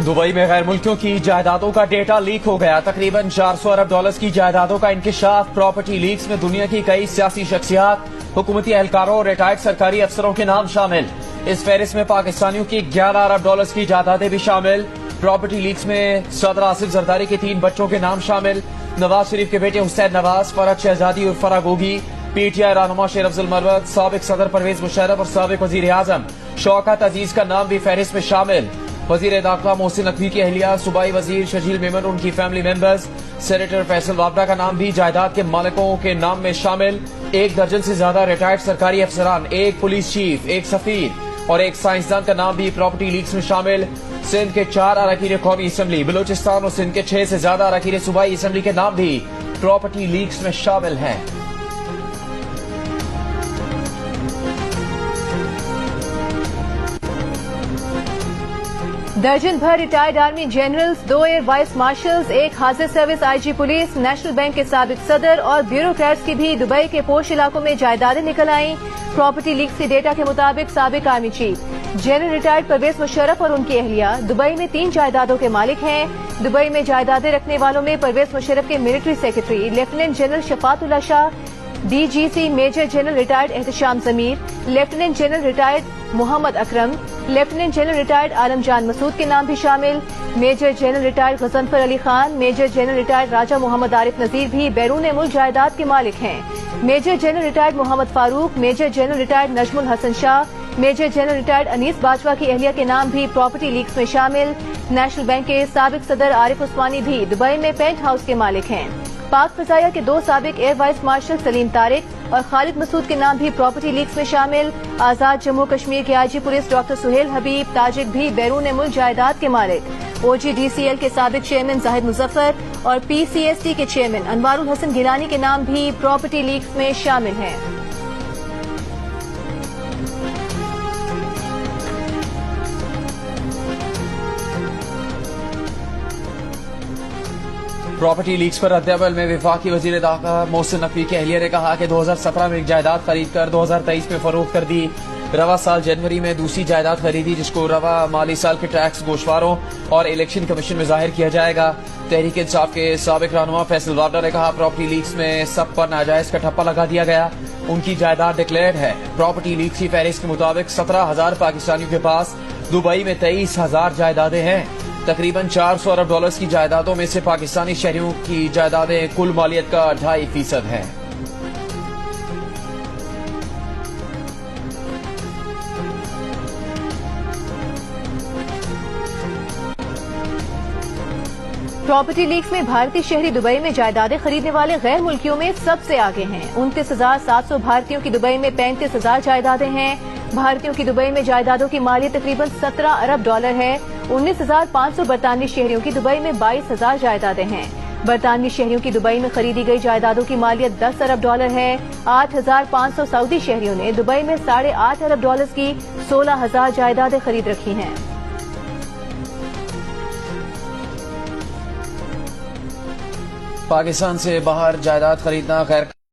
Dubai में गैर मुल्कियों की जायदादों का डेटा लीक हो गया। तकरीबन 400 अरब डॉलर्स की जायदादों का इंकशाफ। प्रॉपर्टी लीक्स में दुनिया की कई सियासी शख्सियात, हुकूमती एहलकारों और रिटायर्ड सरकारी अफसरों के नाम शामिल। इस फहरिस्त में पाकिस्तानियों की 11 अरब डॉलर्स की जायदादें भी शामिल। प्रॉपर्टी लीक्स में सदर आसिफ जरदारी के 3 बच्चों के नाम शामिल। नवाज शरीफ के बेटे हुसैन नवाज, फरहत शहजादी और फराह गोगी, पीटीआई रहनुमा शेर अफजल मरवत, साबिक सदर परवेज मुशर्रफ और साबिक वजीर आजम शौकत अजीज का नाम भी फहरिस्त में शामिल। वजीर दाखिला मोहसिन नकवी की अहलिया, सूबाई वजीर शजील मेमन, उनकी फैमिली मेंबर्स, सेनेटर फैसल वाबड़ा का नाम भी जायदाद के मालिकों के नाम में शामिल। 1 दर्जन से ज्यादा रिटायर्ड सरकारी अफसरान, 1 पुलिस चीफ, 1 सफीर और 1 साइंसदान का नाम भी प्रॉपर्टी लीक्स में शामिल। सिंध के 4 अरकान कौमी असम्बली, बलूचिस्तान और सिंध के 6 से ज्यादा अरकान सूबाई असम्बली के नाम भी प्रॉपर्टी लीक्स में शामिल हैं। दर्जन भर retired army generals, 2 air vice marshals, 1 हाजिर service IG police, national bank के साबिक सदर और ब्यूरोक्रेट्स की भी दुबई के पोश इलाकों में जायदादें निकल आईं। प्रॉपर्टी लीक्स के डेटा के मुताबिक साबिक army chief general retired Pervez Musharraf और उनकी अहलिया दुबई में 3 जायदादों के मालिक हैं। दुबई में जायदादें रखने वालों में परवेज मुशर्रफ के military secretary lieutenant general Shafatullah Shah, DGC major general retired Ehtesham Zameer, lieutenant general retired Mohammad Akram, lieutenant general retired Alamjan Masood के नाम भी शामिल। Major general retired Ghazanfar Ali Khan, major general retired Raja Mohammad Arif Nazir भी बैरून मुल्क जायदाद के मालिक हैं। Major general retired Mohammad Farooq, major general retired Najmul Hasan Shah, major general retired Anees Bajwa की अहलिया के नाम भी प्रॉपर्टी लीक्स में शामिल। नेशनल बैंक के साबिक सदर आरिफ उस्मानी भी दुबई में पेंट हाउस के मालिक हैं। पाक फजाया के 2 साबिक air vice marshal Salim Tariq और खालिद मसूद के नाम भी प्रॉपर्टी लीक्स में शामिल। आजाद जम्मू कश्मीर के आईजी पुलिस डॉक्टर सुहेल हबीब ताजिक भी बैरून मुल्क जायदाद के मालिक। ओजीडीसीएल के साबिक चेयरमैन जाहिद मुजफ्फर और पीसीएसटी के चेयरमैन अनवारुल हसन गिलानी के नाम भी प्रॉपर्टी लीक्स में शामिल हैं। प्रॉपर्टी लीक्स पर रद्द-ए-अमल में वफाकी वजीर दाखिला मोहसिन नकवी की अहलिया ने कहा कि 2017 में एक जायदाद खरीद कर 2023 में फरोख्त कर दी। रवा साल जनवरी में दूसरी जायदाद खरीदी, जिसको रवा माली साल के टैक्स गोशवारों और इलेक्शन कमीशन में जाहिर किया जाएगा। तहरीक इंसाफ के साबिक रहनुमा फैसल वाबड़ा ने कहा, प्रॉपर्टी लीक्स में सब पर नाजायज का ठप्पा लगा दिया गया, उनकी जायदाद डिक्लेयर्ड है। प्रॉपर्टी लीक्स की फहरिस्त के मुताबिक 17,000 पाकिस्तानियों के पास दुबई में 23,000 जायदादें हैं। तकरीबन 400 अरब डॉलर्स की जायदादों में से पाकिस्तानी शहरियों की जायदादें कुल मालियत का 2.5% हैं। प्रॉपर्टी लीक्स में भारतीय शहरी दुबई में जायदादें खरीदने वाले गैर मुल्कियों में सबसे आगे हैं। 29,700 भारतीयों की दुबई में 35,000 जायदादें हैं। भारतीयों की दुबई में जायदादों की मालियत तकरीबन 17 अरब डॉलर है। 19,500 बरतानवी शहरियों की दुबई में 22,000 जायदादें हैं। बरतानवी शहरियों की दुबई में खरीदी गई जायदादों की मालियत 10 अरब डॉलर है। 8,500 सऊदी शहरियों ने दुबई में 8.5 अरब डॉलर की 16,000 जायदादें खरीद रखी हैं। पाकिस्तान से बाहर जायदाद खरीदना गैर